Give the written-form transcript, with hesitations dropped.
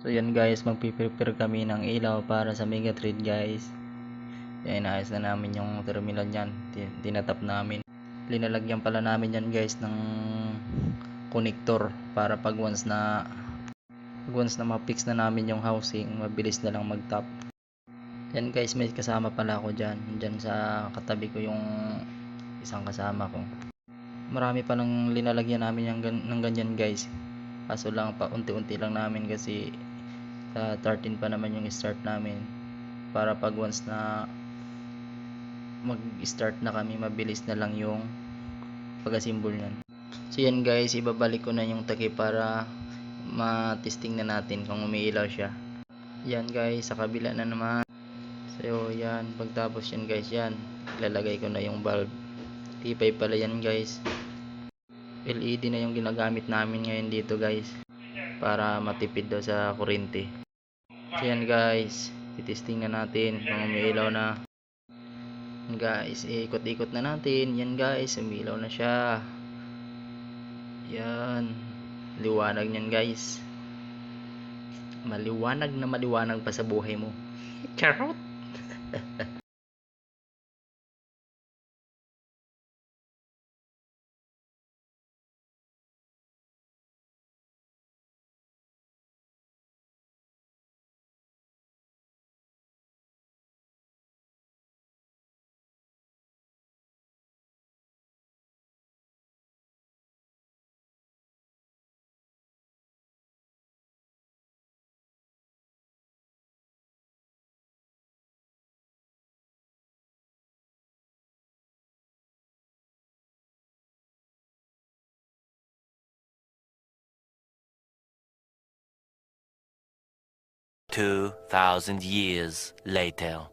So yan guys, magpiprepare kami ng ilaw para sa Mega Trade guys. Yan, inaayos na namin yung terminal niyan. Tinatap namin. Linalagyan pala namin yan guys ng connector para pag once na ma-fix na namin yung housing, mabilis na lang mag-tap. Yan guys, may kasama pala ako dyan. Dyan sa katabi ko yung isang kasama ko. Marami pa nang linalagyan namin ng ganyan guys. Kaso lang pa unti-unti lang namin kasi 13 pa naman yung start namin. Para pag once na mag-start na kami, mabilis na lang yung pag-assemble niyan. So yan guys, ibabalik ko na yung takip para ma-testing na natin kung umiilaw siya. Yan guys, sa kabila na naman. So yan, pagtapos yan guys, yan ilalagay ko na yung bulb. T5 pala yan guys. LED na yung ginagamit namin ngayon dito guys, para matipid daw sa kuryente. So yan guys, titesting na natin kung umiilaw na. Yan guys, ikot-ikot na natin. Yan guys, umiilaw na siya. Yan, liwanag niyan guys. Maliwanag na maliwanag pa sa buhay mo. Charot. 2,000 years later.